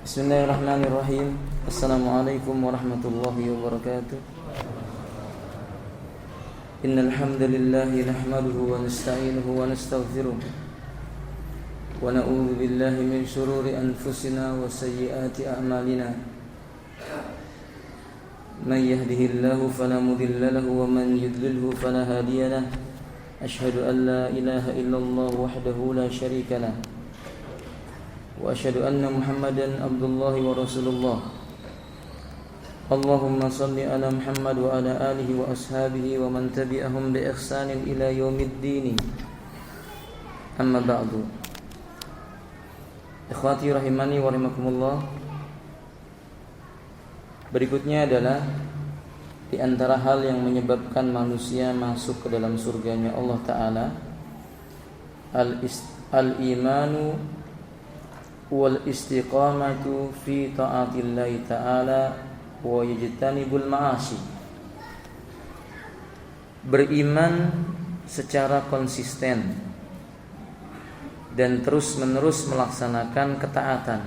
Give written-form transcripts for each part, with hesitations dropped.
Bismillahirrahmanirrahim. Assalamualaikum warahmatullahi wabarakatuh. Innal hamdalillah nahmaduhu wa nasta'inuhu wa nastaghfiruh wa na'udzu billahi min shururi anfusina wa sayyiati a'malina. Man yahdihillahu fala mudilla lahu wa man yudlilhu fala hadiya lahu. Asyhadu an la ilaha illallah wahdahu la syarika lahu wa asyhadu anna Muhammadan abdullahi wa rasulullah. Allahumma salli ala Muhammad wa ala alihi wa ashabihi wa man tabi'ahum bi ihsanin ila yaumiddin. Amma ba'du. Ikhwati rahimani wa rahimakumullah. Berikutnya adalah di antara hal yang menyebabkan manusia masuk ke dalam surganya Allah Ta'ala, al-imanu wal istiqamatu fi ta'atillahi ta'ala wa yajtanibul ma'asi. Beriman secara konsisten dan terus-menerus melaksanakan ketaatan,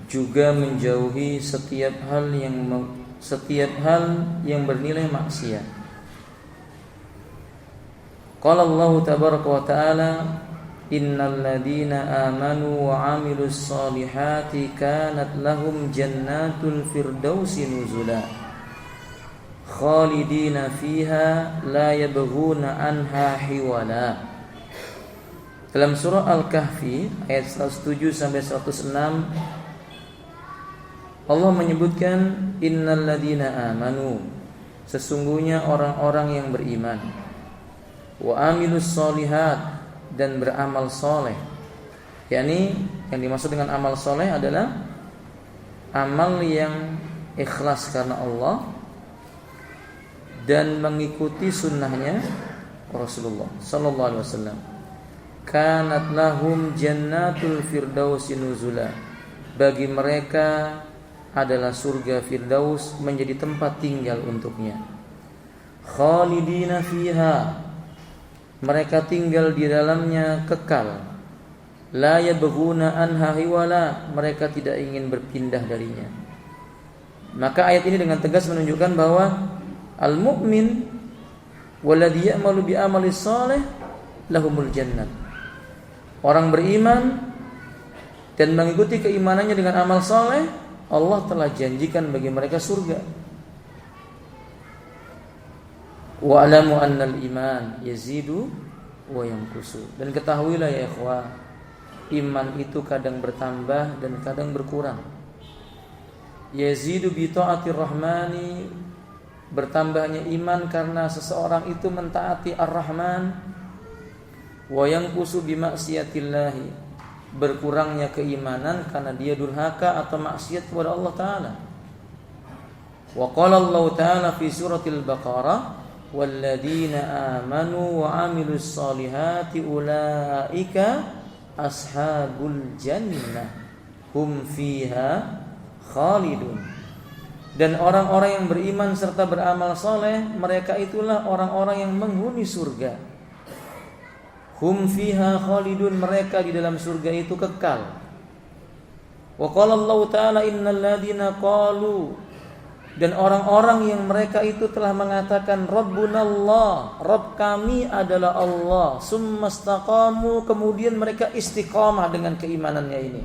juga menjauhi setiap hal yang bernilai maksiat. Qala Allah tabaraka wa ta'ala, innal ladina amanu wa 'amilus solihati kanat lahum jannatul firdausi nuzula khalidina fiha la yabghuna anha hiwala. Dalam surah Al-Kahfi ayat 107 sampai 106 Allah menyebutkan innal ladina amanu, sesungguhnya orang-orang yang beriman, wa 'amilus solihat, dan beramal soleh. yakni yang dimaksud dengan amal soleh adalah amal yang ikhlas karena Allah dan mengikuti sunnahnya Rasulullah sallallahu alaihi wasallam. Kanat lahum jannatul firdausi nuzula, bagi mereka adalah surga firdaus menjadi tempat tinggal untuknya. Khalidina fiha, mereka tinggal di dalamnya kekal. La yabghuna anha hiwala, mereka tidak ingin berpindah darinya. Maka ayat ini dengan tegas menunjukkan bahwa al-mu'min walladzi ya'malu bi amali shalih lahumul jannah. Orang beriman dan mengikuti keimanannya dengan amal saleh, Allah telah janjikan bagi mereka surga. Wa'lamu annal iman yazidu wa yanqusu. Dan ketahuilah ya ikhwah, iman itu kadang bertambah dan kadang berkurang. Yazidu bi ta'atir rahmani, bertambahnya iman karena seseorang itu mentaati Ar-Rahman. Wa yanqusu bi maksiatillahi, berkurangnya keimanan karena dia durhaka atau maksiat kepada Allah Ta'ala. Wa qala Allah Ta'ala fi suratil Baqarah, walladzina amanu wa 'amilus solihati ulaika ashabul jannah hum fiha khalidun. Dan orang-orang yang beriman serta beramal soleh, mereka itulah orang-orang yang menghuni surga. Hum fiha khalidun, mereka di dalam surga itu kekal. Wa qala Allah Ta'ala innal ladzina qalu, dan orang-orang yang mereka itu telah mengatakan Rabbunallah, Rabb kami adalah Allah, summastaqamu, kemudian mereka istiqamah dengan keimanannya ini.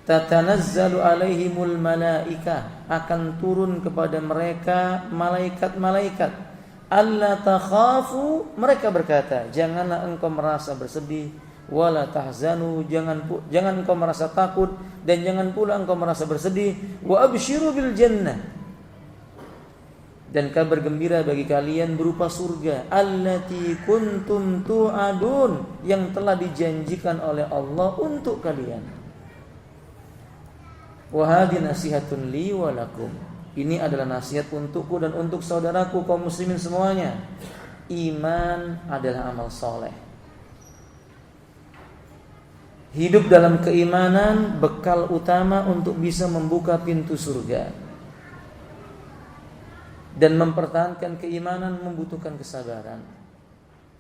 Tatanazzalu alaihimul malaikah, akan turun kepada mereka malaikat-malaikat. Alla takhafu, mereka berkata, janganlah engkau merasa bersedih, wala tahzanu, jangan engkau merasa takut, dan jangan pula engkau merasa bersedih. Wa absyiru bil jannah, dan kabar gembira bagi kalian berupa surga, allati kuntum tu'adun, yang telah dijanjikan oleh Allah untuk kalian. Wa hadhi nasihatun li wa lakum, ini adalah nasihat untukku dan untuk saudaraku kaum muslimin semuanya. Iman adalah amal soleh. Hidup dalam keimanan bekal utama untuk bisa membuka pintu surga. Dan mempertahankan keimanan membutuhkan kesabaran.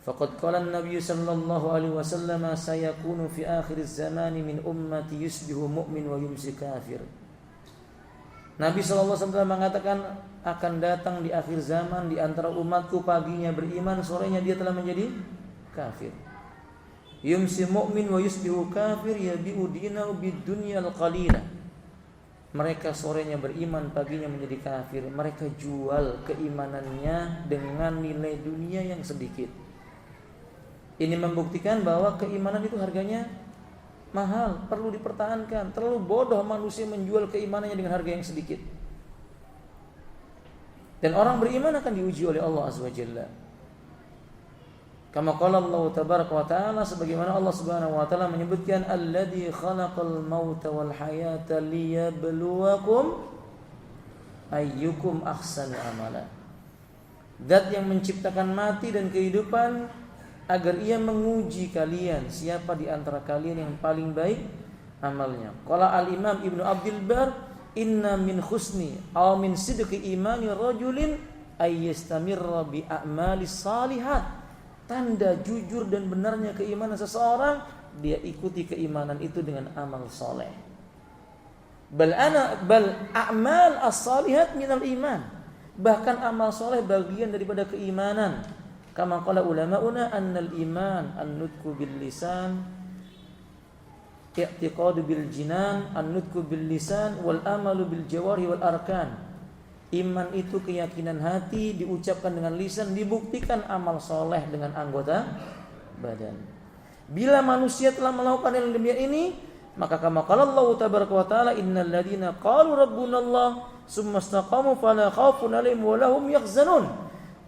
Faqad qala an-nabiy sallallahu alaihi wasallam sayakunu fi akhir az-zaman min ummati yusbihu mu'min wa yumsi kafir. Nabi sallallahu alaihi wasallam mengatakan akan datang di akhir zaman di antara umatku paginya beriman, sorenya dia telah menjadi kafir. Yumsi mu'min wa yusbihu kafir yabi'u dinahu bid-dunyal qalilah. Mereka sorenya beriman, paginya menjadi kafir. Mereka jual keimanannya dengan nilai dunia yang sedikit. Ini membuktikan bahwa keimanan itu harganya mahal, perlu dipertahankan. Terlalu bodoh manusia menjual keimanannya dengan harga yang sedikit. Dan orang beriman akan diuji oleh Allah Azza wa Jalla. Kama qala Allah tabaraka wa ta'ala, sebagaimana Allah Subhanahu wa ta'ala menyebutkan alladzi khalaqal mauta wal hayata liyabluwakum ayyukum ahsanu amala. Zat yang menciptakan mati dan kehidupan agar ia menguji kalian siapa di antara kalian yang paling baik amalnya. Qala al-Imam Ibnu Abdul Bar, inna min husni aw min sidqi imani rajulin ay yastamirra bi a'malis salihat. Tanda jujur dan benarnya keimanan seseorang, dia ikuti keimanan itu dengan amal soleh. Bal a'mal as-salihat minal iman. Bahkan amal soleh bagian daripada keimanan. Kama qala ulama'una annal iman an-nutqu bil lisan, i'tiqadu bil jinan, an-nutqu bil lisan wal amalu bil jawari wal arkan. Iman itu keyakinan hati, diucapkan dengan lisan, dibuktikan amal soleh dengan anggota badan. Bila manusia telah melakukan yang demikian ini, maka kama qala Allah tabaraka wa taala innal ladzina qalu rabbunallah tsumma istaqamu fala khaufun 'alaihim wa lahum yahzanun.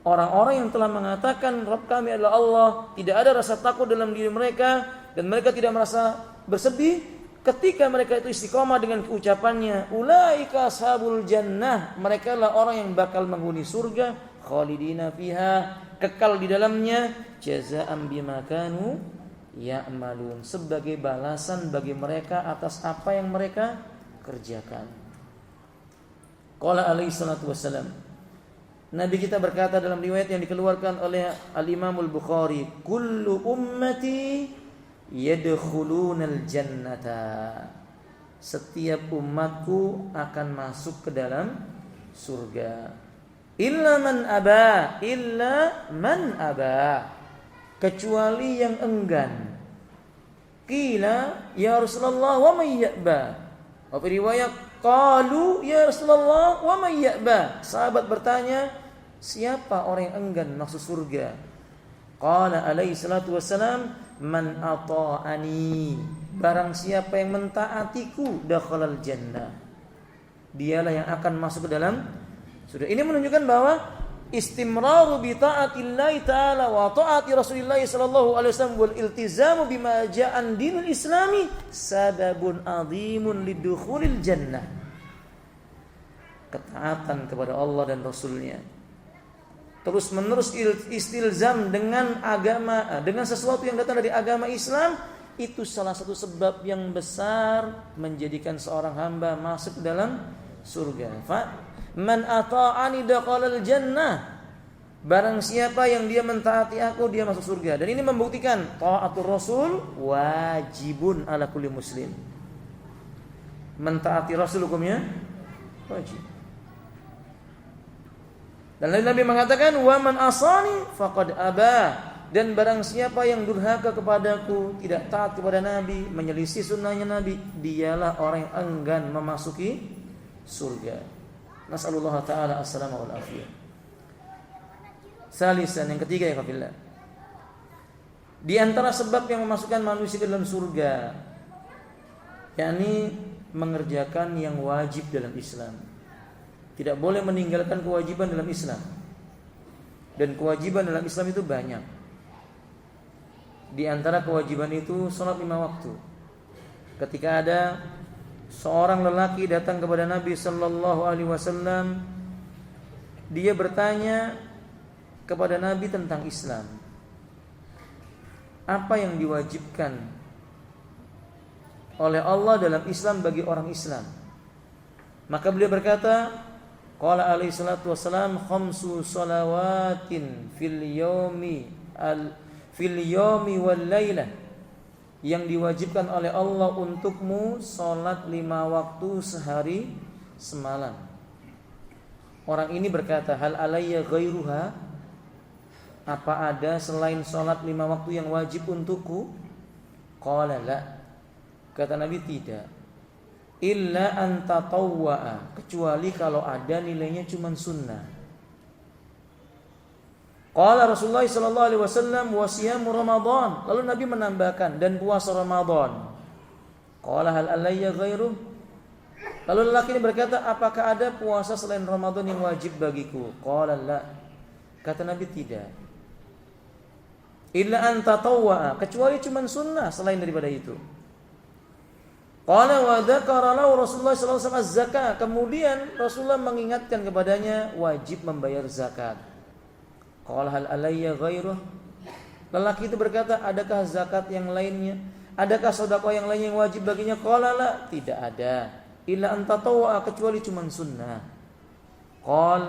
Orang-orang yang telah mengatakan Rabb kami adalah Allah, tidak ada rasa takut dalam diri mereka dan mereka tidak merasa bersedih ketika mereka itu istiqomah dengan ucapannya, ulaika ashabul jannah, mereka lah orang yang bakal menghuni surga, khalidina fiha, kekal di dalamnya, jazaa'an bima kanu ya'malun, sebagai balasan bagi mereka atas apa yang mereka kerjakan. Qala alaihi salatu wassalam, Nabi kita berkata dalam riwayat yang dikeluarkan oleh Al-Imam Al-Bukhari, kullu ummati yadkhulunal jannata, setiap umatku akan masuk ke dalam surga, illa man aba, kecuali yang enggan. Qila ya Rasulullah wa may ya'ba, wa fi riwayat qalu ya Rasulullah wa may ya'ba, sahabat bertanya siapa orang yang enggan masuk surga. Qala alaihi salatu wassalam, man ata'ani, barang siapa yang mentaatiku dakhalal jannah, dialah yang akan masuk ke dalam surga. Ini menunjukkan bahwa istimraru bi ta'atillahi ta'ala wa ta'ati Rasulillah sallallahu alaihi wasallam wal iltizamu bima ja'an dinul islami sababun 'azimun lidukhulil jannah. Ketaatan kepada Allah dan Rasulnya, terus menerus istilzam dengan agama, dengan sesuatu yang datang dari agama Islam, itu salah satu sebab yang besar menjadikan seorang hamba masuk ke dalam surga. Man ata'ani dakhalal jannah, barang siapa yang dia mentaati aku, dia masuk surga. Dan ini membuktikan ta'atur Rasul wajibun ala kulli muslim. Mentaati Rasul hukumnya wajib. Dan Nabi mengatakan wa man asani faqad aba, dan barang siapa yang durhaka kepadaku, tidak taat kepada Nabi, menyelisih sunnahnya Nabi, dialah orang yang enggan memasuki surga. Nas'alullah ta'ala as-salama wal afiyah. Salisan, yang ketiga ya kafillah, di antara sebab yang memasukkan manusia ke dalam surga, yakni mengerjakan yang wajib dalam Islam. Tidak boleh meninggalkan kewajiban dalam Islam. Dan kewajiban dalam Islam itu banyak. Di antara kewajiban itu salat 5 waktu. Ketika ada seorang lelaki datang kepada Nabi sallallahu alaihi wasallam, dia bertanya kepada Nabi tentang Islam. Apa yang diwajibkan oleh Allah dalam Islam bagi orang Islam? Maka beliau berkata, qala alaihi salatu wassalam, khamsu salawatin fil yaumi fil yaumi wal lailah, yang diwajibkan oleh Allah untukmu salat 5 waktu sehari semalam. Orang ini berkata, hal alayya ghairuha, apa ada selain salat 5 waktu yang wajib untukku? Qala la, kata Nabi tidak. Illa an tatawwa'a, kecuali kalau ada nilainya cuma sunnah. Qala Rasulullah sallallahu alaihi wasallam wa siyamu Ramadan, lalu Nabi menambahkan dan puasa Ramadan. Qala hal alayya ghairuh, lalu lelaki ini berkata, apakah ada puasa selain Ramadan yang wajib bagiku? Qala la, kata Nabi tidak. Illa an tatawwa'a, kecuali cuma sunnah selain daripada itu. Qala wa dzakara lahu Rasulullah sallallahu alaihi wasallam az-zakah, kemudian Rasulullah mengingatkan kepadanya wajib membayar zakat. Qala hal alayya ghairuh, lelaki itu berkata, adakah zakat yang lainnya? Adakah sedekah yang lain yang wajib baginya? Qala la, tidak ada. Illa an tatawwa, kecuali cuma sunnah. Qal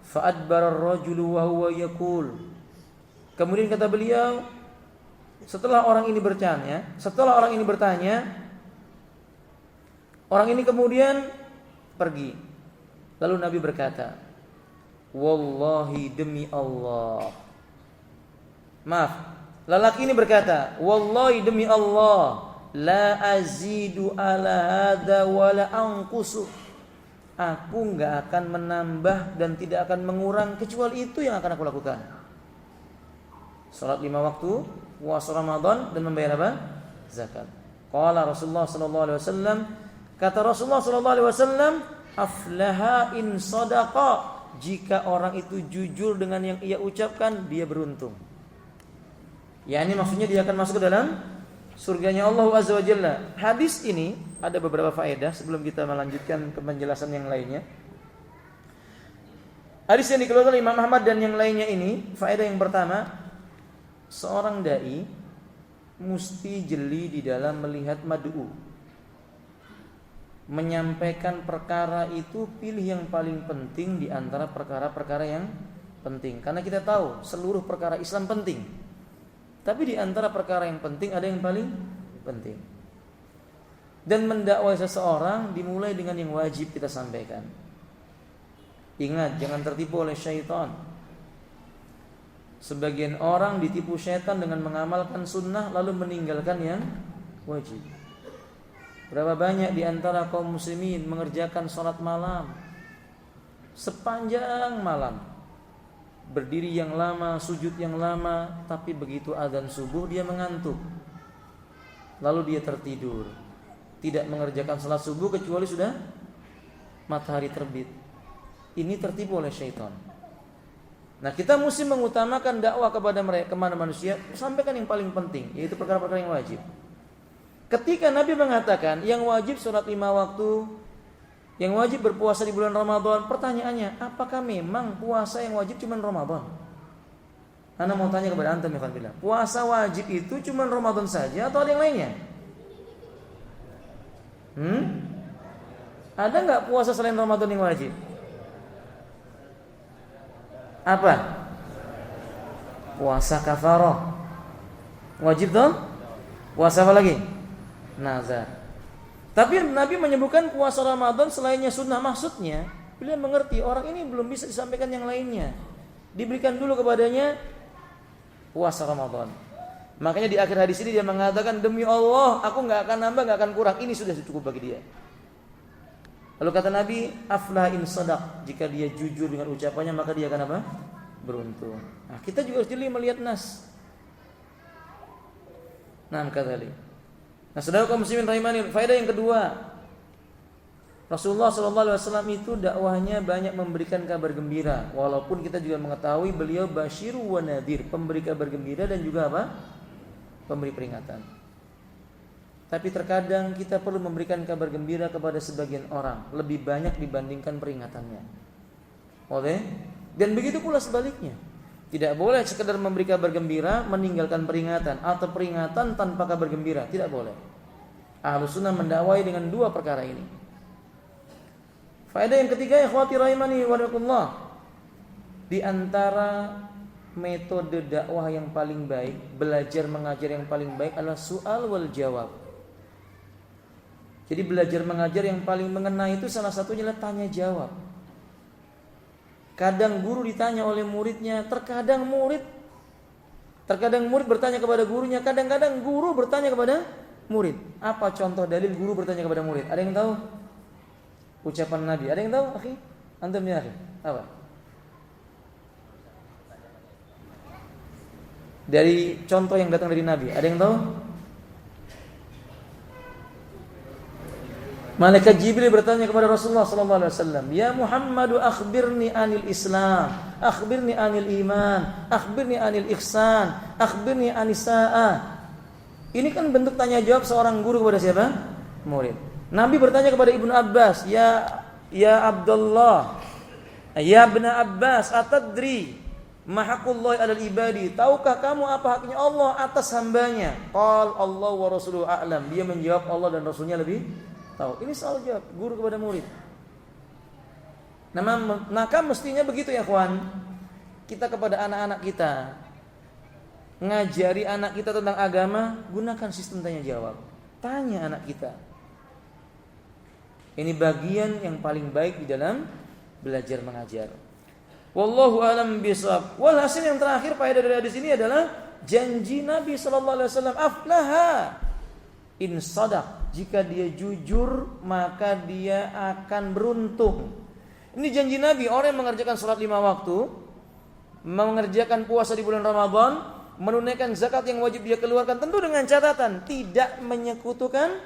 fa adbara ar-rajulu wa huwa yaqul, kemudian kata beliau, setelah orang ini bertanya, orang ini kemudian pergi. Lalu Nabi berkata, wallahi, demi Allah. Maaf, lelaki ini berkata, wallahi, demi Allah, la azidu ala hadza wa la anqusu, aku enggak akan menambah dan tidak akan mengurang kecuali itu yang akan aku lakukan. Salat 5 waktu, puasa Ramadan, dan membayar apa? Zakat. Qala Rasulullah sallallahu alaihi wasallam, kata Rasulullah sallallahu alaihi wasallam, aflaha in sadaqa, jika orang itu jujur dengan yang ia ucapkan, dia beruntung. Ya, ini maksudnya dia akan masuk ke dalam surganya Allah Azza wa Jalla. Hadis ini ada beberapa faedah sebelum kita melanjutkan ke penjelasan yang lainnya. Hadis yang dikeluarkan oleh Imam Ahmad dan yang lainnya ini, faedah yang pertama, seorang dai mesti jeli di dalam melihat mad'u. Menyampaikan perkara itu pilih yang paling penting di antara perkara-perkara yang penting. Karena kita tahu seluruh perkara Islam penting, tapi di antara perkara yang penting ada yang paling penting. Dan mendakwai seseorang dimulai dengan yang wajib kita sampaikan. Ingat, jangan tertipu oleh syaitan. Sebagian orang ditipu syaitan dengan mengamalkan sunnah lalu meninggalkan yang wajib. Berapa banyak di antara kaum muslimin mengerjakan salat malam sepanjang malam, berdiri yang lama, sujud yang lama, tapi begitu azan subuh dia mengantuk, lalu dia tertidur, tidak mengerjakan salat subuh kecuali sudah matahari terbit. Ini tertipu oleh syaitan. Nah, kita mesti mengutamakan dakwah kepada mereka, kepada manusia, sampaikan yang paling penting, yaitu perkara-perkara yang wajib. Ketika Nabi mengatakan yang wajib sholat 5 waktu, yang wajib berpuasa di bulan Ramadan, pertanyaannya, apakah memang puasa yang wajib cuma Ramadan? Ana mau tanya kepada antum, ya bilang, puasa wajib itu cuma Ramadan saja atau ada yang lainnya? Ada nggak puasa selain Ramadan yang wajib? Apa? Puasa kafarah wajib dong? Puasa apa lagi? Nazar. Tapi Nabi menyebutkan puasa Ramadan selainnya sunnah. Maksudnya beliau mengerti orang ini belum bisa disampaikan yang lainnya, diberikan dulu kepadanya puasa Ramadan. Makanya di akhir hadis ini dia mengatakan, demi Allah aku gak akan nambah, gak akan kurang, ini sudah cukup bagi dia. Lalu kata Nabi, aflah in sadaq, jika dia jujur dengan ucapannya maka dia akan apa? Beruntung. Nah, kita juga harus jeli melihat nas. Nah, kata Ali. Nah, saudara kaum muslimin rahimani, faedah yang kedua, Rasulullah SAW itu dakwahnya banyak memberikan kabar gembira. Walaupun kita juga mengetahui beliau basyiru wa nadhir, pemberi kabar gembira dan juga apa? Pemberi peringatan. Tapi terkadang kita perlu memberikan kabar gembira kepada sebagian orang lebih banyak dibandingkan peringatannya. Oke? Dan begitu pula sebaliknya. Tidak boleh sekedar memberi kabar gembira meninggalkan peringatan, atau peringatan tanpa kabar gembira, tidak boleh. Ahlus sunnah mendakwai dengan dua perkara ini. Faedah yang ketiga, ikhwati rahimani wa rahimakumullah, di antara metode dakwah yang paling baik, belajar mengajar yang paling baik adalah soal wal jawab. Jadi belajar mengajar yang paling mengena itu salah satunya adalah tanya jawab. Kadang guru ditanya oleh muridnya, terkadang murid bertanya kepada gurunya, kadang-kadang guru bertanya kepada murid. Apa contoh dalil guru bertanya kepada murid? Ada yang tahu? Ucapan Nabi. Ada yang tahu, akhi? Antum ya, akhi? Apa? Dari contoh yang datang dari Nabi. Ada yang tahu? Malaikat Jibril bertanya kepada Rasulullah sallallahu alaihi wasallam, "Ya Muhammadu akhbirni anil Islam, akhbirni anil iman, akhbirni anil ihsan, akhbirni anis saa'ah." Ini kan bentuk tanya jawab seorang guru kepada siapa? Murid. Nabi bertanya kepada Ibnu Abbas, "Ya Abdullah, ya Ibnu Abbas, atadri ma haqqullahi 'alal ibadi?" Tahukah kamu apa haknya Allah atas hambanya? Qal Allah wa rasuluhu a'lam. Dia menjawab Allah dan Rasulnya lebih tahu. Ini soal jawab guru kepada murid. Maka mestinya begitu ya kawan. Kita kepada anak-anak kita ngajari anak kita tentang agama, gunakan sistem tanya jawab. Tanya anak kita. Ini bagian yang paling baik di dalam belajar mengajar. Wallahu a'lam bishawab. Walhasil yang terakhir faedah dari hadis ini adalah janji Nabi sallallahu alaihi wasallam, aflaha in sadaq. Jika dia jujur maka dia akan beruntung. Ini janji Nabi. Orang yang mengerjakan salat 5 waktu, mengerjakan puasa di bulan Ramadan, menunaikan zakat yang wajib dia keluarkan, tentu dengan catatan tidak menyekutukan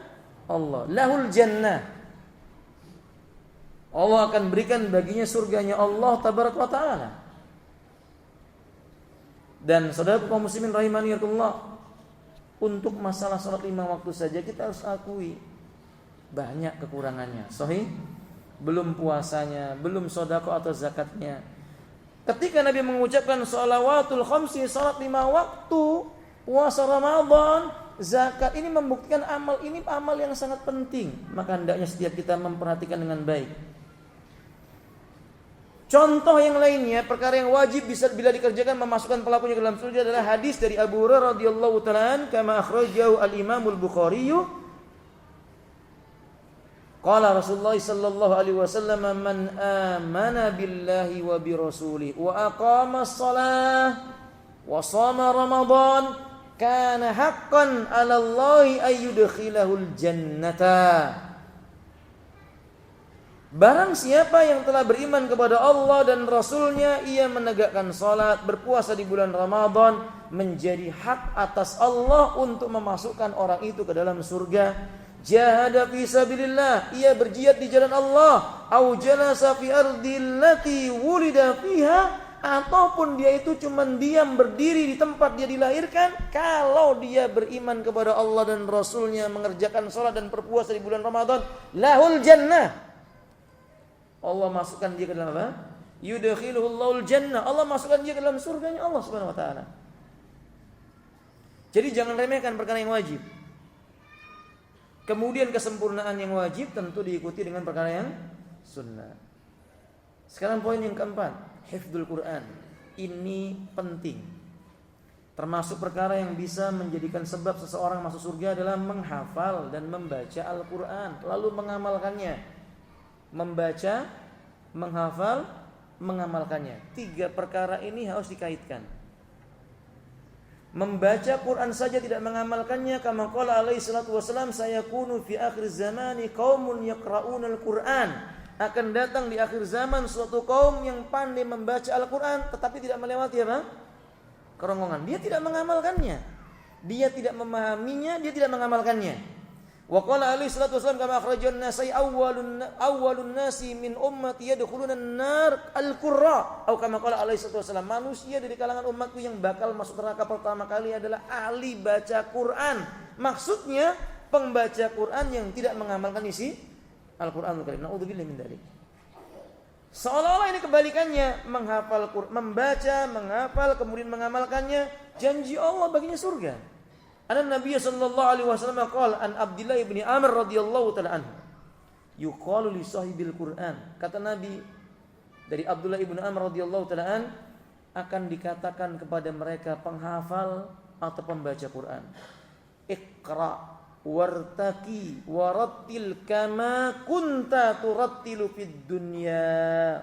Allah. Lahul jannah. Allah akan berikan baginya surganya Allah tabaraka wa taala. Dan saudara kaum muslimin rahimani Allah, untuk masalah salat 5 waktu saja kita harus akui banyak kekurangannya. Sahih? Belum puasanya, belum sedekah atau zakatnya. Ketika Nabi mengucapkan shalawatul khamsi, salat 5 waktu, puasa Ramadan, zakat, ini membuktikan amal ini amal yang sangat penting. Maka hendaknya setiap kita memperhatikan dengan baik. Contoh yang lainnya, perkara yang wajib bisa bila dikerjakan memasukkan pelakunya ke dalam surga adalah hadis dari Abu Hurairah radhiyallahu ta'ala kama akhrajahu al-Imam al-Bukhari. Qala Rasulullah sallallahu alaihi wasallam, "Man amana billahi wa bi rasulih wa aqama as-salah wa shama Ramadan, kana haqqan 'ala Allahi ay yudkhilahul jannata." Barang siapa yang telah beriman kepada Allah dan Rasulnya, ia menegakkan salat, berpuasa di bulan Ramadan, menjadi hak atas Allah untuk memasukkan orang itu ke dalam surga. Jahada fi sabilillah, ia berjihad di jalan Allah, au jalasa fi ardillati wulida fiha, ataupun dia itu cuma diam berdiri di tempat dia dilahirkan. Kalau dia beriman kepada Allah dan Rasulnya, mengerjakan salat dan berpuasa di bulan Ramadan, lahul jannah. Allah masukkan dia ke dalam apa? Yudkhiluhullahul jannah. Allah masukkan dia ke dalam surganya Allah Subhanahu wa taala. Jadi jangan remehkan perkara yang wajib. Kemudian kesempurnaan yang wajib tentu diikuti dengan perkara yang sunnah. Sekarang poin yang keempat, hifdzul Quran. Ini penting. Termasuk perkara yang bisa menjadikan sebab seseorang masuk surga adalah menghafal dan membaca Al-Quran, lalu mengamalkannya. Membaca, menghafal, mengamalkannya. 3 perkara ini harus dikaitkan. Membaca Quran saja tidak mengamalkannya, kama qala alaihi salatu wasalam, sayakunu fi akhir zamani qaumun yaqra'unal Quran. Akan datang di akhir zaman suatu kaum yang pandai membaca Al-Quran tetapi tidak melewati apa? Kerongkongan. Dia tidak mengamalkannya. Dia tidak memahaminya, dia tidak mengamalkannya. Wa qala alaihi salatu wasallam kama akhrajan nasai awwalun nasi min ummati yadkhuluna an-nar al-qurra, atau kama qala alaihi salatu wasallam, manusia dari kalangan umatku yang bakal masuk neraka pertama kali adalah ahli baca Quran. Maksudnya pembaca Quran yang tidak mengamalkan isi Al-Qur'anul Karim. Nauzubillahi min dzalik. Seolah-olah ini kebalikannya, menghafal Quran, membaca, menghafal kemudian mengamalkannya, janji Allah baginya surga. Anna Nabi sallallahu alaihi wasallam qala an Abdullah bin Amr radhiyallahu ta'ala anhu, yuqalu li sahibil Quran. Kata Nabi dari Abdullah bin Amr radhiyallahu ta'ala an, akan dikatakan kepada mereka penghafal atau pembaca Quran. Iqra wartaqi warattil kama kunta turattilu fid dunya.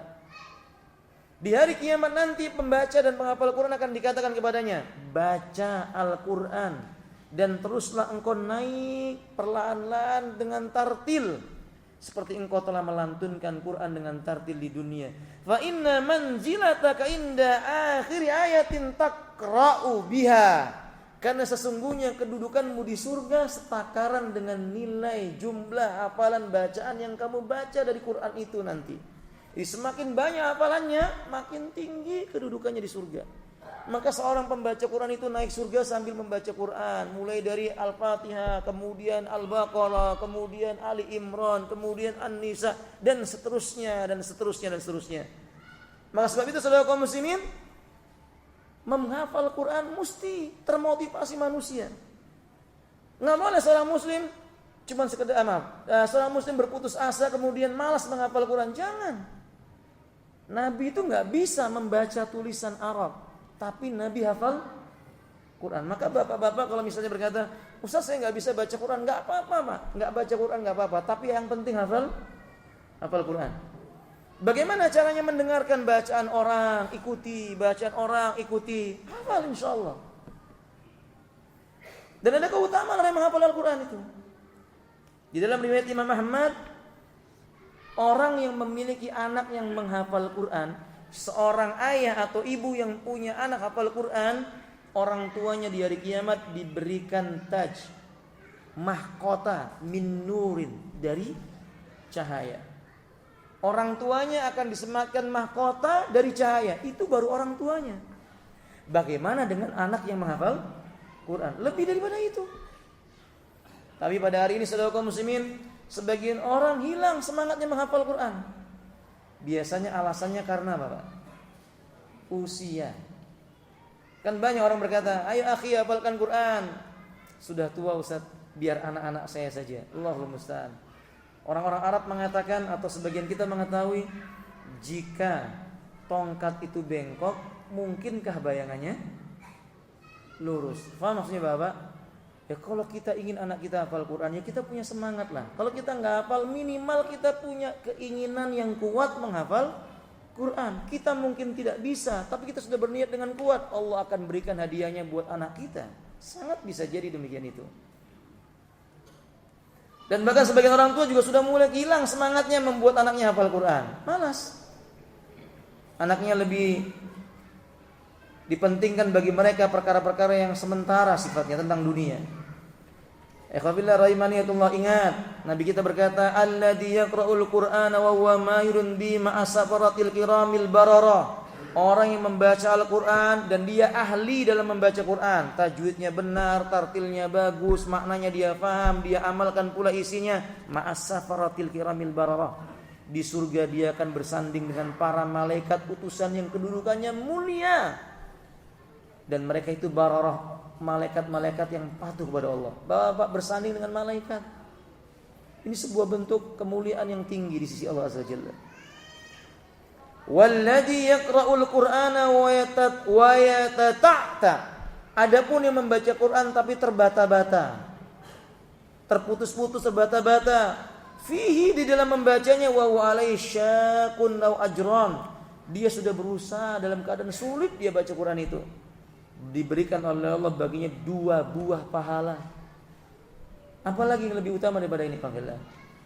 Di hari kiamat nanti pembaca dan penghafal Quran akan dikatakan kepadanya, baca Al-Quran dan teruslah engkau naik perlahan-lahan dengan tartil seperti engkau telah melantunkan Quran dengan tartil di dunia. Fa inna manzilataka inda akhir ayatin taqra'u biha. Karena sesungguhnya kedudukanmu di surga setakaran dengan nilai jumlah hafalan bacaan yang kamu baca dari Quran itu nanti. Jadi semakin banyak hafalannya, makin tinggi kedudukannya di surga. Maka seorang pembaca Quran itu naik surga sambil membaca Quran, mulai dari Al-Fatihah, kemudian Al-Baqarah, kemudian Ali Imran, kemudian An-Nisa, dan seterusnya dan seterusnya dan seterusnya. Maka sebab itu saudara kaum muslimin, menghafal Quran mesti termotivasi manusia. Nggak boleh seorang muslim cuma sekedar seorang muslim berputus asa kemudian malas menghafal Quran. Jangan. Nabi itu nggak bisa membaca tulisan Arab, tapi Nabi hafal Quran. Maka bapak-bapak kalau misalnya berkata, Ustaz saya nggak bisa baca Quran, nggak apa-apa Pak, nggak baca Quran nggak apa-apa, tapi yang penting hafal Quran. Bagaimana caranya mendengarkan bacaan orang, ikuti bacaan orang, ikuti, hafal insya Allah. Dan ada keutamaan orang yang menghafal Al-Quran itu. Di dalam riwayat Imam Ahmad, orang yang memiliki anak yang menghafal Quran, seorang ayah atau ibu yang punya anak hafal Quran, orang tuanya di hari kiamat diberikan taj, mahkota min nurin, dari cahaya. Orang tuanya akan disematkan mahkota dari cahaya. Itu baru orang tuanya. Bagaimana dengan anak yang menghafal Quran? Lebih daripada itu. Tapi pada hari ini saudara kaum muslimin, sebagian orang hilang semangatnya menghafal Quran. Biasanya alasannya karena apa, Pak? Usia. Kan banyak orang berkata, ayo akhi hafalkan Quran. Sudah tua Ustaz, biar anak-anak saya saja. Allahul musta'an. Orang-orang Arab mengatakan, atau sebagian kita mengetahui, jika tongkat itu bengkok, mungkinkah bayangannya lurus? Faham maksudnya Bapak? Ya kalau kita ingin anak kita hafal Quran, ya kita punya semangat lah. Kalau kita nggak hafal, minimal kita punya keinginan yang kuat menghafal Quran. Kita mungkin tidak bisa, tapi kita sudah berniat dengan kuat, Allah akan berikan hadiahnya buat anak kita. Sangat bisa jadi demikian itu. Dan bahkan sebagian orang tua juga sudah mulai hilang semangatnya membuat anaknya hafal Quran. Malas. Anaknya lebih dipentingkan bagi mereka perkara-perkara yang sementara sifatnya tentang dunia. Ikhwabillah rahimaniyatullah, ingat Nabi kita berkata, alladzi yaqra'ul Qur'ana wa huwa mahirun bi ma'asafaratil kiramil barara. Orang yang membaca Al-Quran dan dia ahli dalam membaca Quran, tajwidnya benar, tartilnya bagus, maknanya dia paham, dia amalkan pula isinya, ma'asafaratil kiramil bararah. Di surga dia akan bersanding dengan para malaikat utusan yang kedudukannya mulia. Dan mereka itu bararah, malaikat-malaikat yang patuh kepada Allah. Bapak bersanding dengan malaikat. Ini sebuah bentuk kemuliaan yang tinggi di sisi Allah Azza wa Jalla. Walladzi yaqra'ul Qur'ana wa yatata'ta. Adapun yang membaca Quran tapi terbata-bata, terputus-putus, terbata-bata, fihi, di dalam membacanya, wa huwa alaihi syaqun aw ajran. Dia sudah berusaha dalam keadaan sulit dia baca Quran itu. Diberikan oleh Allah baginya 2 buah pahala. Apalagi yang lebih utama daripada ini, Pak?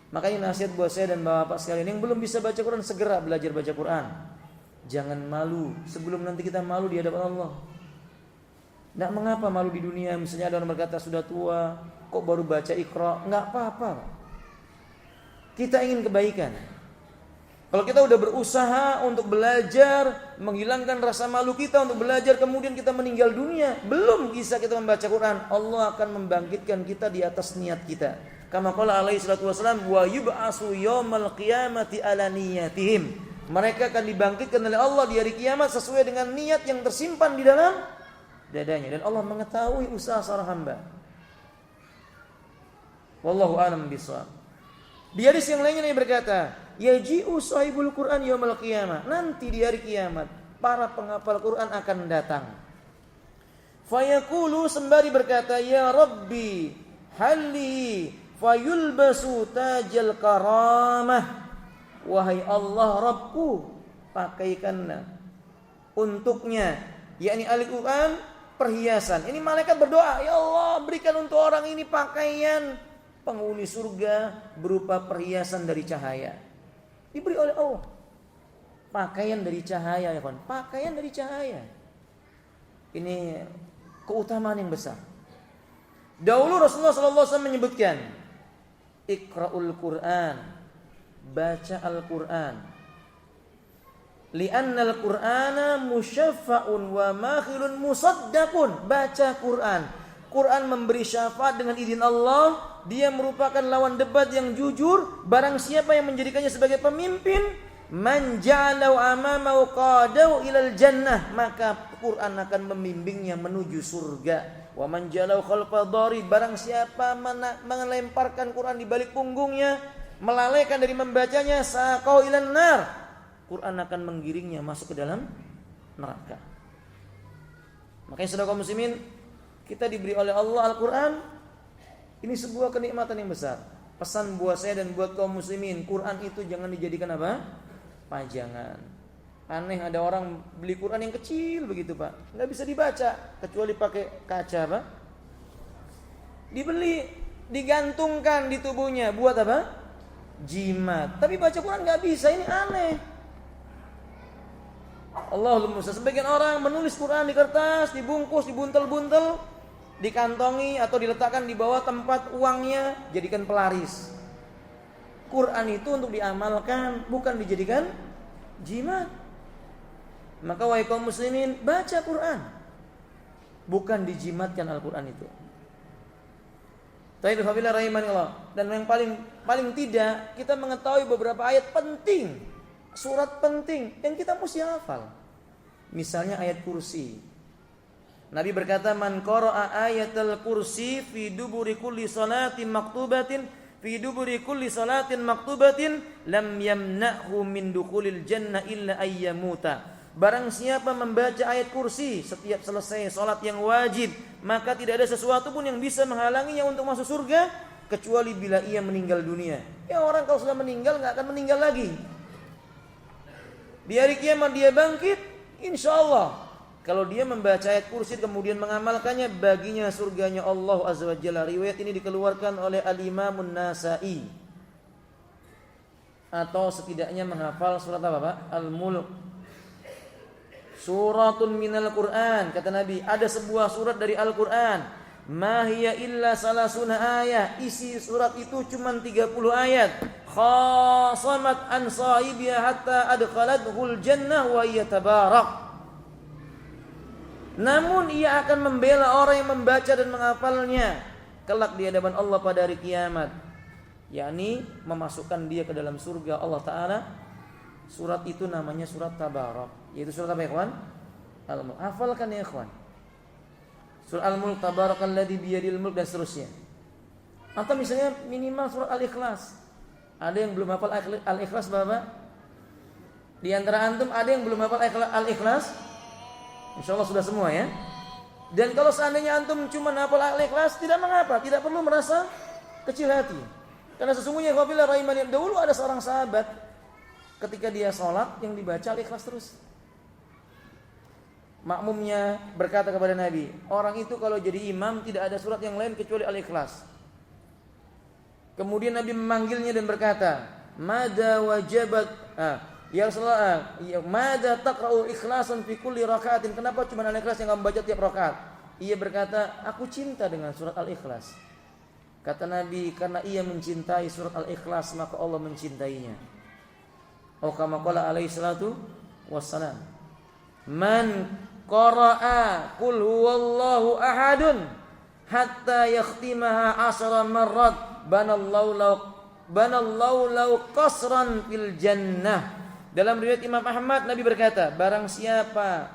Makanya nasihat buat saya dan bapak sekalian yang belum bisa baca Quran, segera belajar baca Quran. Jangan malu sebelum nanti kita malu di hadapan Allah. Tidak mengapa malu di dunia. Misalnya ada orang berkata sudah tua, kok baru baca Iqra? Enggak apa-apa. Kita ingin kebaikan. Kalau kita udah berusaha untuk belajar, menghilangkan rasa malu kita untuk belajar, kemudian kita meninggal dunia, belum bisa kita membaca Quran, Allah akan membangkitkan kita di atas niat kita. Kama qala alaihi salatu wasallam, wa yub'asu yaumal qiyamati ala niyatihim. Mereka akan dibangkitkan oleh Allah di hari kiamat sesuai dengan niat yang tersimpan di dalam dadanya, dan Allah mengetahui usaha seorang hamba. Wallahu a'lam bishawab. Di hadis yang lainnya Nabi berkata, yaji'u sahibul Quran yaumal qiyamah. Nanti di hari kiamat para penghafal Quran akan datang. Fayaqulu, sembari berkata, ya Rabbi halli fayulbasu tajal karamah. Wahai Allah Rabbku, pakaikanlah untuknya, yakni Al-Quran, perhiasan. Ini malaikat berdoa, ya Allah berikan untuk orang ini pakaian penghuni surga berupa perhiasan dari cahaya. Diberi oleh Allah pakaian dari cahaya, ya kawan. Pakaian dari cahaya. Ini keutamaan yang besar. Dahulu Rasulullah SAW menyebutkan, Iqra'ul Quran, baca Al-Quran. Li'anna al-Qur'ana musyaffa'un wa makhilun musaddaqun. Baca Quran. Quran memberi syafaat dengan izin Allah. Dia merupakan lawan debat yang jujur. Barang siapa yang menjadikannya sebagai pemimpin, man ja'alau amamahu qadau ilal jannah, maka Quran akan membimbingnya menuju surga. Wa man ja'alau khalfa dhari, barang siapa melemparkan Quran di balik punggungnya, melalaikan dari membacanya, saqau ilan nar, Quran akan menggiringnya masuk ke dalam neraka. Makanya saudara kaum muslimin, kita diberi oleh Allah Al-Quran. Ini sebuah kenikmatan yang besar. Pesan buat saya dan buat kaum muslimin, Quran itu jangan dijadikan apa? Pajangan. Aneh ada orang beli Quran yang kecil begitu Pak, nggak bisa dibaca kecuali pakai kaca Pak. Dibeli, digantungkan di tubuhnya, buat apa? Jimat. Tapi baca Quran nggak bisa, ini aneh. Allahul Musa. Sebagian orang menulis Quran di kertas, dibungkus, dibuntel-buntel, dikantongi atau diletakkan di bawah tempat uangnya, jadikan pelaris. Quran itu untuk diamalkan, bukan dijadikan jimat. Maka wahai kaum muslimin, baca Quran, bukan dijimatkan Al-Quran itu. Taib hafilah rahimanillah. Dan yang paling tidak, kita mengetahui beberapa ayat penting, surat penting yang kita mesti hafal. Misalnya ayat kursi. Nabi berkata, man qara'a ayatul kursi fi duburi kulli salatin maktubatin, fi duburi kulli salatin maktubatin lam yamna'hu min dukhulil jannah illa ayyamuta. Barang siapa membaca ayat kursi setiap selesai salat yang wajib, maka tidak ada sesuatu pun yang bisa menghalanginya untuk masuk surga kecuali bila ia meninggal dunia. Ya, orang kalau sudah meninggal enggak akan meninggal lagi. Di hari kiamat dia bangkit, insyaallah. Kalau dia membaca ayat kursi kemudian mengamalkannya, baginya surganya Allah Azza wa Jalla. Riwayat ini dikeluarkan oleh Al-Imamun Nasa'i. Atau setidaknya menghafal surat apa Pak? Al-Mulk. Suratun minal Quran, kata Nabi, ada sebuah surat dari Al-Quran. Ma hiya illa salasuna ayat. Isi surat itu cuma 30 ayat. Khasamat an sahibiha hatta adkhalathul jannah wa hiya tabarak. Namun ia akan membela orang yang membaca dan menghafalnya kelak di hadapan Allah pada hari kiamat, yakni memasukkan dia ke dalam surga Allah Ta'ala. Surat itu namanya surat Tabarak, yaitu surat apa ya kawan? Al-Mulk. Hafalkan ya kawan. Surat Al-Mulk, Tabarakalladzi biyadil mulk, dan seterusnya. Atau misalnya minimal surat Al-Ikhlas. Ada yang belum hafal Al-Ikhlas Bapak? Di antara antum ada yang belum hafal Al-Ikhlas? Insyaallah sudah semua ya. Dan kalau seandainya antum cuma hafal Al-Ikhlas, tidak mengapa, tidak perlu merasa kecil hati. Karena sesungguhnya qabilah rahimani, dahulu ada seorang sahabat ketika dia sholat yang dibaca Al-Ikhlas terus. Makmumnya berkata kepada Nabi, orang itu kalau jadi imam tidak ada surat yang lain kecuali Al-Ikhlas. Kemudian Nabi memanggilnya dan berkata, Mada wajabat ya Rasulullah, mada taqra'u ikhlasan fi kulli raka'atin? Kenapa cuma Al-Ikhlas yang kamu baca tiap rakaat? Ia berkata, aku cinta dengan surat Al-Ikhlas. Kata Nabi, karena ia mencintai surat Al-Ikhlas maka Allah mencintainya. Oh kama qala alaihi salatu wassalam, man qara'a qul huwallahu ahadun hatta yakhtimaha 10 marrat banallahu lau qasran fil jannah. Dalam riwayat Imam Ahmad, Nabi berkata, barang siapa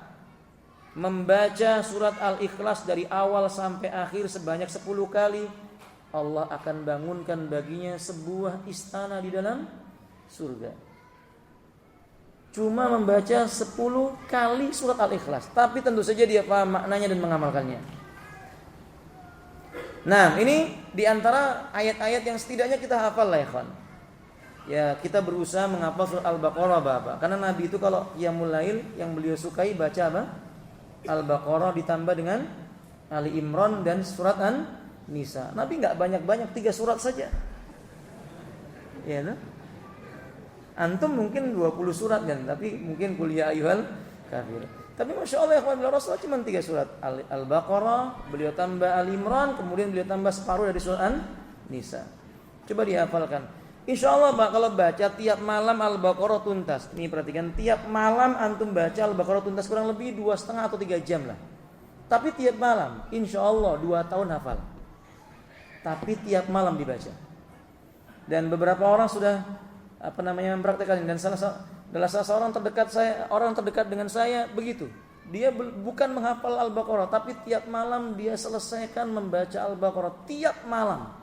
membaca surat Al-Ikhlas dari awal sampai akhir sebanyak 10 kali, Allah akan bangunkan baginya sebuah istana di dalam surga. cuma membaca 10 kali surat Al-Ikhlas, tapi tentu saja dia paham maknanya dan mengamalkannya. Nah, ini diantara ayat-ayat yang setidaknya kita hafal lah ya kawan. Ya, kita berusaha menghafal surat Al-Baqarah Bapak. Karena Nabi itu kalau qiyamul lail yang beliau sukai baca apa? Al-Baqarah ditambah dengan Ali Imran dan surat An-Nisa. Nabi enggak banyak-banyak, 3 surat saja. Ya, nah? Antum mungkin 20 surat kan, tapi mungkin kuliah ayyuhal kafir. Tapi Masya Allah ya Rasulullah cuma 3 surat. Al-Baqarah, beliau tambah Al-Imran, kemudian beliau tambah separuh dari surat An-Nisa. Coba dihafalkan. Insya Allah Pak, kalau baca tiap malam Al-Baqarah tuntas. Nih perhatikan, tiap malam antum baca Al-Baqarah tuntas kurang lebih 2,5 atau 3 jam lah. Tapi tiap malam, insya Allah 2 tahun hafal. Tapi tiap malam dibaca. Dan beberapa orang sudah mempraktekkan, dan salah seorang orang terdekat dengan saya begitu. Dia bukan menghafal Al-Baqarah, tapi tiap malam dia selesaikan membaca Al-Baqarah tiap malam.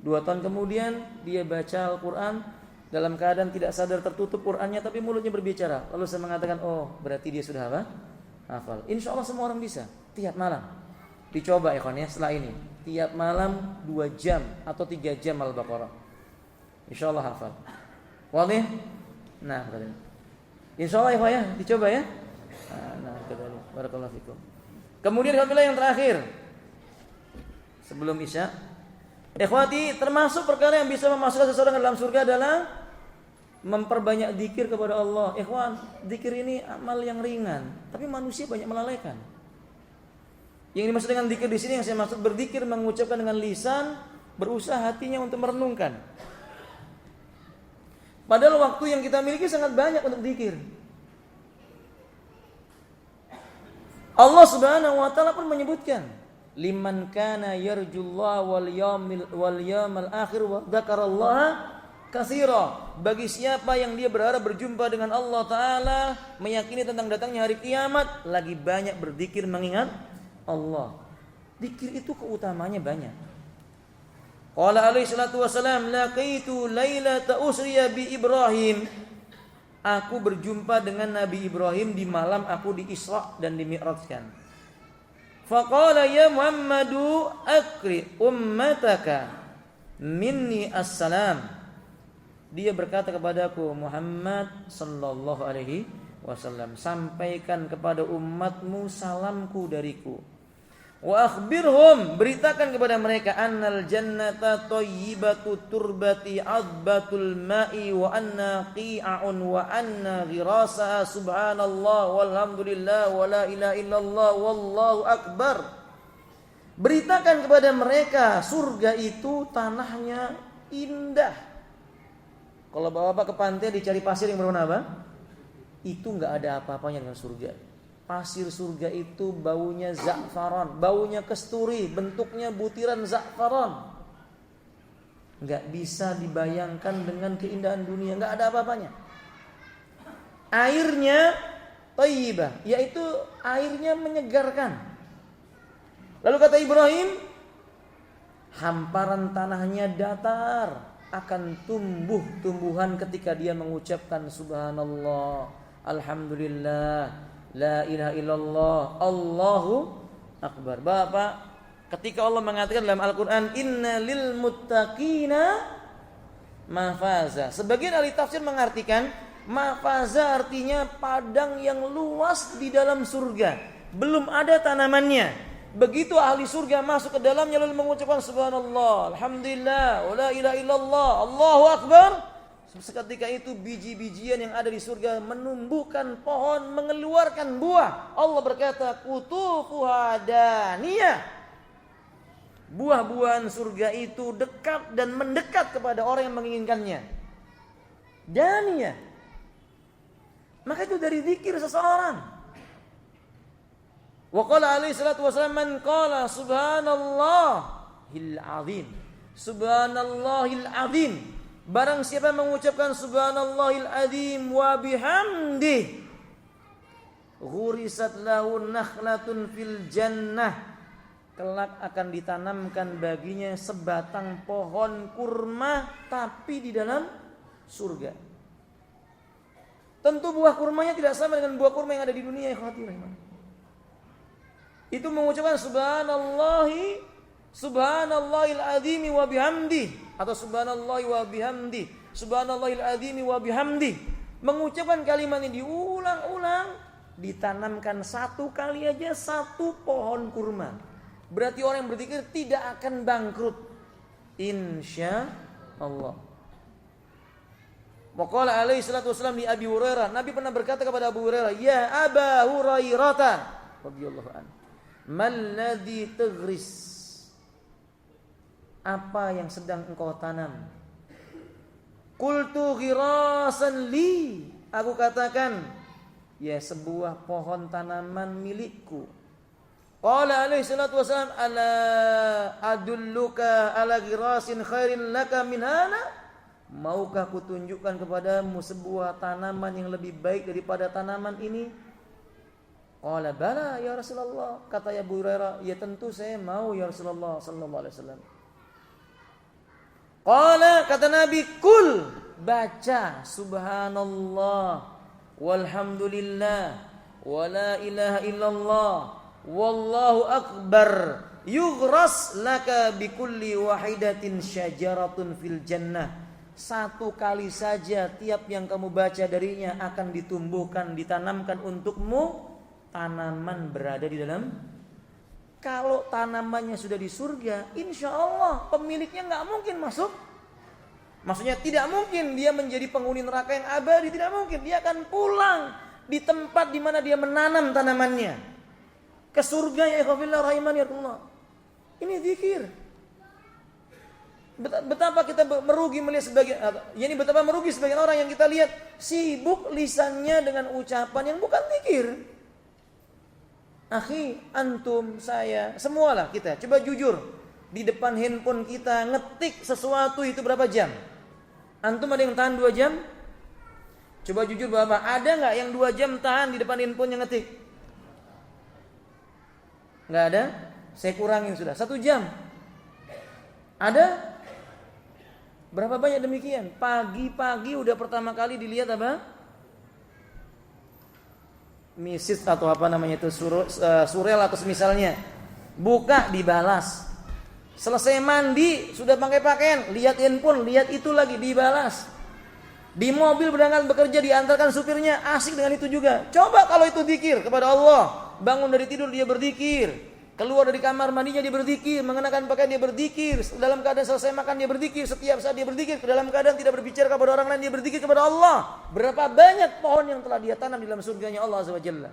2 tahun kemudian dia baca Al-Quran dalam keadaan tidak sadar tertutup Qurannya, tapi mulutnya berbicara. Lalu saya mengatakan, oh berarti dia sudah apa? Hafal. Insya Allah semua orang bisa tiap malam. Dicoba ya kawan ya, setelah ini tiap malam 2 jam atau 3 jam Al-Baqarah. Insya Allah hafal. Wadih? Nah, insya Allah ya, dicoba ya. Nah, barakallahu fikum. Kemudian alhamdulillah yang terakhir sebelum Isya, ikhwati, termasuk perkara yang bisa memasukkan seseorang ke dalam surga adalah memperbanyak zikir kepada Allah. Ikhwan, zikir ini amal yang ringan, tapi manusia banyak melalaikan. Yang dimaksud dengan zikir di sini, yang saya maksud berzikir mengucapkan dengan lisan, berusaha hatinya untuk merenungkan. Padahal waktu yang kita miliki sangat banyak untuk zikir. Allah Subhanahu wa taala pun menyebutkan, liman kana yarjullaha wal yawmal akhir wa dzakarallaha katsira. Bagi siapa yang dia berharap berjumpa dengan Allah taala, meyakini tentang datangnya hari kiamat, lagi banyak berzikir mengingat Allah. Zikir itu keutamanya banyak. Qala alaihi salatu wasalam, laqitu lailata usriya bi Ibrahim. Aku berjumpa dengan Nabi Ibrahim di malam aku di Isra dan di Mi'rajkan. Faqala ya Muhammadu akri ummataka minni assalam. Dia berkata kepadaku, Muhammad sallallahu alaihi wasallam, sampaikan kepada umatmu salamku dariku. Wa akhbirhum, beritakan kepada mereka, annal jannata thayyibatu turbati adbatul ma'i wa anna qi'un wa anna ghirasa subhanallah walhamdulillah wa la ilaha illallah wallahu akbar. Beritakan kepada mereka surga itu tanahnya indah. Kalau bapak-bapak ke pantai dicari pasir yang berwarna apa? Itu enggak ada apa-apanya dengan surga. Pasir surga itu baunya za'faran, baunya kesturi, bentuknya butiran za'faran. Enggak bisa dibayangkan dengan keindahan dunia, enggak ada apa-apanya. Airnya thayyibah, yaitu airnya menyegarkan. Lalu kata Ibrahim, hamparan tanahnya datar, akan tumbuh tumbuhan ketika dia mengucapkan subhanallah, alhamdulillah, la ilaha illallah, Allahu akbar. Bapak, ketika Allah mengatakan dalam Al-Quran, inna lil muttaqina mafaza, sebagian ahli tafsir mengartikan mafaza artinya padang yang luas di dalam surga, belum ada tanamannya. Begitu ahli surga masuk ke dalamnya lalu mengucapkan subhanallah, alhamdulillah, wa la ilaha illallah, Allahu akbar, seketika itu biji-bijian yang ada di surga menumbuhkan pohon, mengeluarkan buah. Allah berkata, kutufuha daniyah. Buah-buahan surga itu dekat dan mendekat kepada orang yang menginginkannya. Daniyah. Maka itu dari zikir seseorang. Wa qala alaihi salatu wasallam, man qala subhanallahil azim, subhanallahil azim, barang siapa mengucapkan subhanallahil azim wa bihamdih, ghurisat lahu nakhlatun fil jannah, kelak akan ditanamkan baginya sebatang pohon kurma tapi di dalam surga. Tentu buah kurmanya tidak sama dengan buah kurma yang ada di dunia, ikhwati rahimah. Itu mengucapkan subhanallahil azimi wa bihamdi, atau subhanallahi wa bihamdi, subhanallahil azimi wa bihamdi. Mengucapkan kalimat ini diulang-ulang, ditanamkan satu kali aja satu pohon kurma. Berarti orang yang berzikir tidak akan bangkrut, insya Allah. Waqala alaihi salatu wasallam li Abi Hurairah, Nabi pernah berkata kepada Abu Hurairah, ya Aba Hurairah radhiyallahu anhu, mal ladzi taghris, apa yang sedang engkau tanam? Qultu ghirasan li, aku katakan, ya sebuah pohon tanaman milikku. Qala alaihi salatu wasallam, ala adulluka ala ghirasin khairin laka min hana, maukah kutunjukkan kepadamu sebuah tanaman yang lebih baik daripada tanaman ini? Qala bala ya Rasulullah, kata Abu Hurairah, ya tentu saya mau ya Rasulullah sallallahu alaihi wasallam. Qala, kata Nabi, kul, baca subhanallah walhamdulillah wa la ilaha illallah wallahu akbar, yughras laka bikulli wahidatin syajaratun fil jannah. Satu kali saja tiap yang kamu baca darinya akan ditumbuhkan, ditanamkan untukmu tanaman berada di dalam. Kalau tanamannya sudah di surga, insya Allah pemiliknya nggak mungkin masuk. Maksudnya tidak mungkin dia menjadi penghuni neraka yang abadi, tidak mungkin. Dia akan pulang di tempat di mana dia menanam tanamannya ke surga, ya ikhwafillah rahimani Allah. Ini zikir. Betapa kita merugi melihat sebagian, yani betapa merugi sebagian orang yang kita lihat sibuk lisannya dengan ucapan yang bukan zikir. Akhi, antum, saya, semualah kita coba jujur, di depan handphone kita ngetik sesuatu itu berapa jam? Antum ada yang tahan 2 jam? Coba jujur Bapak, ada nggak yang 2 jam tahan di depan handphone yang ngetik? Nggak ada? Saya kurangin sudah 1 jam. Ada? Berapa banyak demikian? Pagi-pagi udah pertama kali dilihat apa? Misis atau apa namanya itu, surel atau semisalnya. Buka, dibalas. Selesai mandi, sudah pakai pakaian, lihat handphone, lihat itu lagi, dibalas. Di mobil berangkat bekerja, diantarkan supirnya, asik dengan itu juga. Coba kalau itu zikir kepada Allah. Bangun dari tidur dia berzikir. Keluar dari kamar mandinya dia berzikir, mengenakan pakaian dia berzikir, dalam keadaan selesai makan dia berzikir, setiap saat dia berzikir, dalam keadaan tidak berbicara kepada orang lain dia berzikir kepada Allah. Berapa banyak pohon yang telah dia tanam di dalam surganya Allah Azza wa Jalla.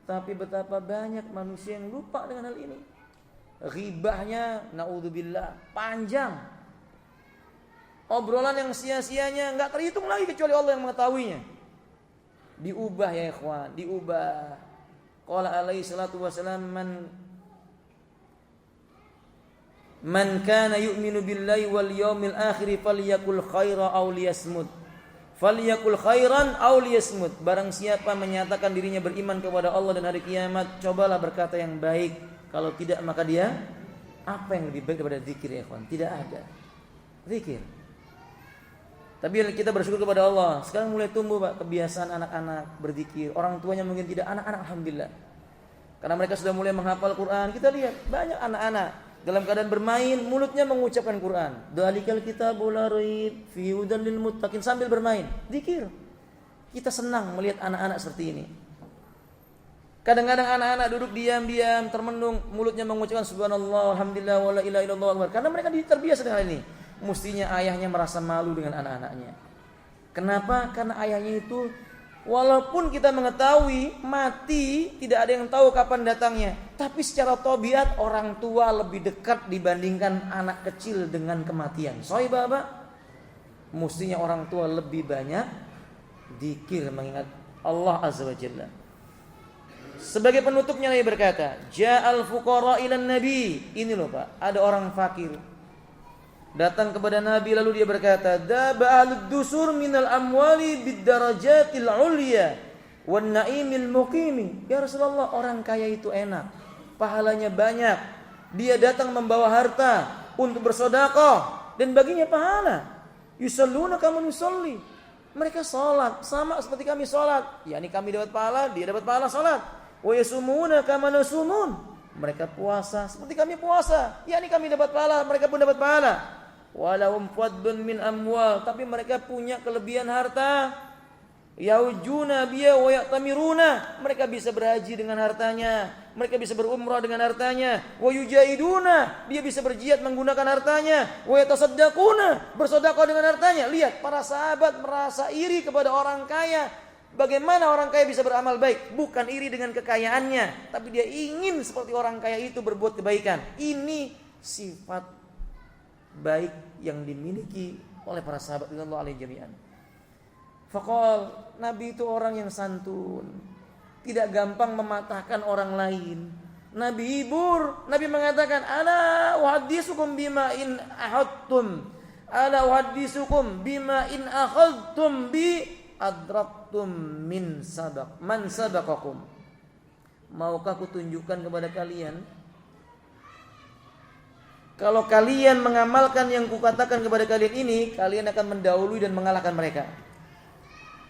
Tapi betapa banyak manusia yang lupa dengan hal ini. Ghibahnya naudzubillah panjang. Obrolan yang sia-sianya enggak terhitung lagi kecuali Allah yang mengetahuinya. Diubah ya ikhwan, diubah. Qala alaihi salatu wasalam, man kana yu'minu billahi wal yawmil akhir falyakul khaira aw liyasmut. Falyakul khairan aw liyasmut. Barang siapa menyatakan dirinya beriman kepada Allah dan hari kiamat, cobalah berkata yang baik. Kalau tidak maka dia, apa yang lebih baik daripada zikir ya ikhwan? Tidak ada. Zikir. Tapi kita bersyukur kepada Allah. Sekarang mulai tumbuh Pak kebiasaan anak-anak berzikir. Orang tuanya mungkin tidak, anak-anak alhamdulillah. Karena mereka sudah mulai menghafal Quran. Kita lihat banyak anak-anak dalam keadaan bermain mulutnya mengucapkan Quran. Dzalikal kitabul la raib fi hudal lil muttaqin, sambil bermain zikir. Kita senang melihat anak-anak seperti ini. Kadang-kadang anak-anak duduk diam-diam termenung, mulutnya mengucapkan subhanallah alhamdulillah wa la ilaha illallah akbar. Karena mereka terbiasa dengan ini. Mestinya ayahnya merasa malu dengan anak-anaknya. Kenapa? Karena ayahnya itu walaupun kita mengetahui mati, tidak ada yang tahu kapan datangnya, tapi secara tabiat orang tua lebih dekat dibandingkan anak kecil dengan kematian. Sahih Bapak? Mestinya orang tua lebih banyak zikir mengingat Allah Azza wa Jalla. Sebagai penutupnya Nabi berkata, Ja'al fuqara ilan nabi. Ini loh Pak, ada orang fakir datang kepada Nabi lalu dia berkata, Daba ahlud dusur minal amwali bid darajatil ulya wan naimil muqimi. Ya Rasulullah, orang kaya itu enak, pahalanya banyak. Dia datang membawa harta untuk bersedekah dan baginya pahala. Yusalluna kama nusalli. Mereka sholat sama seperti kami sholat. Yani kami dapat pahala, dia dapat pahala sholat. Wa yasumuna kama nasumun. Mereka puasa seperti kami puasa. Yani kami dapat pahala, mereka pun dapat pahala. Walahum fadlun min amwal. Tapi mereka punya kelebihan harta. Yaujuna biya wa ya'tamiruna. Mereka bisa berhaji dengan hartanya. Mereka bisa berumrah dengan hartanya. Wa yujahiduna. Dia bisa berjihad menggunakan hartanya. Wa yatasaddaquna. Bersedekah dengan hartanya. Lihat, para sahabat merasa iri kepada orang kaya. Bagaimana orang kaya bisa beramal baik? Bukan iri dengan kekayaannya, tapi dia ingin seperti orang kaya itu berbuat kebaikan. Ini sifat baik yang dimiliki oleh para sahabat radhiyallahu anhum jami'an. Faqal, Nabi itu orang yang santun, tidak gampang mematahkan orang lain. Nabi hibur, Nabi mengatakan, "Ala uhadditsukum bima in ahadtum, ala uhadditsukum bima in akhadtum bi adraktum min sabaq man sabaqakum." Maukah kutunjukkan kepada kalian, kalau kalian mengamalkan yang kukatakan kepada kalian ini, kalian akan mendahului dan mengalahkan mereka.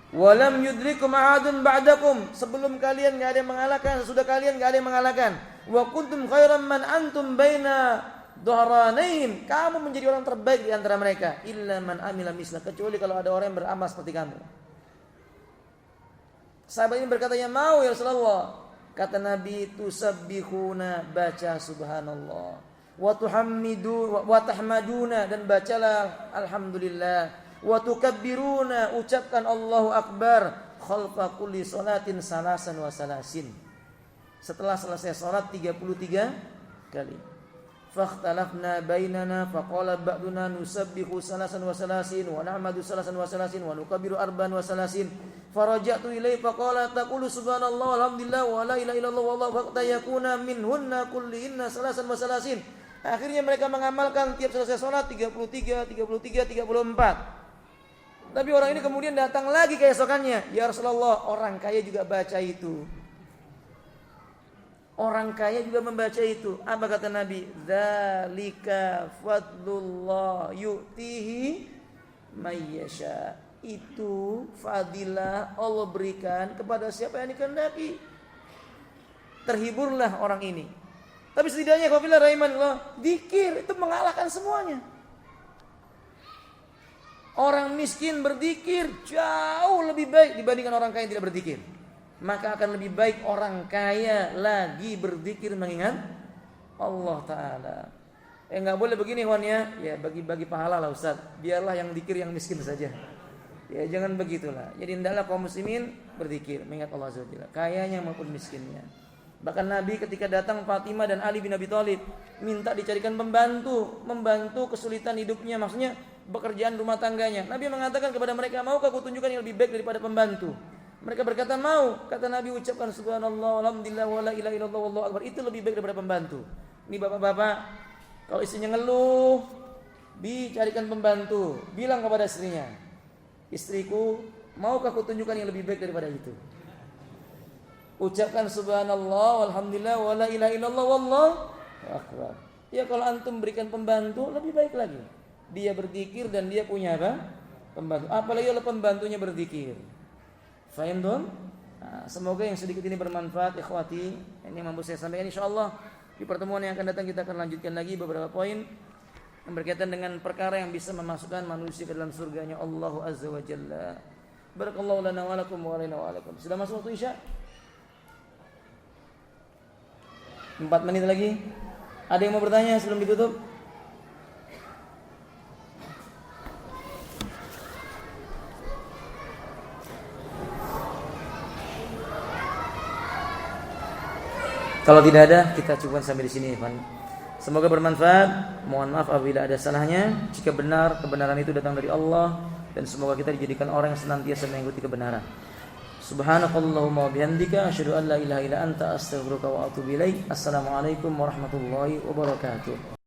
Walam yudrikum ahadun ba'dakum. Sebelum kalian enggak ada yang mengalahkan, sesudah kalian enggak ada yang mengalahkan. Wa kuntum khairan man antum baina dhahranain. Kamu menjadi orang terbaik di antara mereka. Illa man amila misla, kecuali kalau ada orang yang beramal seperti kamu. Sahabat ini berkata, "Ya mau ya Rasulullah." Kata Nabi, "Tusabbihuna, baca subhanallah. Wa tuhammidu wa tahmaduna, dan bacalah alhamdulillah. Wa tukabbiruna, ucapkan Allahu Akbar khalfa kulli salatin salasan wa salasin." Setelah selesai salat 33 kali. Fakhtalafna bainana faqala ba'duna nusabbihu salasan wa salasin wa nahmadu salasan wa salasin wa nukabbiru arba'an wa salasin. Faraja'tu ilaihi faqala taqulu subhanallah walhamdulillah wa la ilaha illallah wallahu akbar yakuna minhunna kullihinna salasan wa salasin. Akhirnya mereka mengamalkan tiap selesai salat 33, 33, 34. Tapi orang ini kemudian datang lagi keesokannya, "Ya Rasulullah, orang kaya juga baca itu." Orang kaya juga membaca itu. Apa kata Nabi? "Dzalika fadlullah yu'tihi may yasha." Itu fadilah Allah berikan kepada siapa yang dikehendaki. Terhiburlah orang ini. Tapi setidaknya qafila rahimanallah, zikir itu mengalahkan semuanya. Orang miskin berzikir jauh lebih baik dibandingkan orang kaya yang tidak berzikir. Maka akan lebih baik orang kaya lagi berzikir mengingat Allah Ta'ala. Enggak boleh begini Wan ya bagi-bagi pahala lah Ustaz. Biarlah yang zikir yang miskin saja. Ya jangan begitulah. Jadi hendaklah kaum muslimin berzikir mengingat Allah Azza wa Jalla, kayanya maupun miskinnya. Bahkan Nabi ketika datang Fatimah dan Ali bin Abi Thalib minta dicarikan membantu kesulitan hidupnya, maksudnya pekerjaan rumah tangganya. Nabi mengatakan kepada mereka, "Maukah aku tunjukkan yang lebih baik daripada pembantu?" Mereka berkata, "Mau." Kata Nabi, "Ucapkan subhanallah walhamdulillah wa la ilaha illallah wallahu akbar. Itu lebih baik daripada pembantu." Ini bapak-bapak, kalau istrinya ngeluh, dicarikan pembantu, bilang kepada istrinya, "Istriku, maukah aku tunjukkan yang lebih baik daripada itu?" Ucapkan subhanallah walhamdulillah wa la ilaha illallah wallahu akbar. Ya kalau antum berikan pembantu lebih baik lagi. Dia berzikir dan dia punya apa? Pembantu. Apalagi kalau pembantunya berzikir. Fahim dong? Nah, semoga yang sedikit ini bermanfaat ikhwati. Ini mampu saya sampaikan insyaallah. Di pertemuan yang akan datang kita akan lanjutkan lagi beberapa poin yang berkaitan dengan perkara yang bisa memasukkan manusia ke dalam surganya Allah Azza wa Jalla. Barakallahu lana wa lakum wa alaina wa alaikum. Sudah masuk waktu Isya? 4 menit lagi. Ada yang mau bertanya sebelum ditutup? Kalau tidak ada, kita cukupkan sampai di sini, Ivan. Semoga bermanfaat. Mohon maaf apabila ada salahnya. Jika benar, kebenaran itu datang dari Allah, dan semoga kita dijadikan orang yang senantiasa mengikuti kebenaran. Subhanakallahumma wa bihamdika asyhadu an la ilaha illa anta astaghfiruka wa atubu ilaik. Assalamualaikum warahmatullahi wabarakatuh.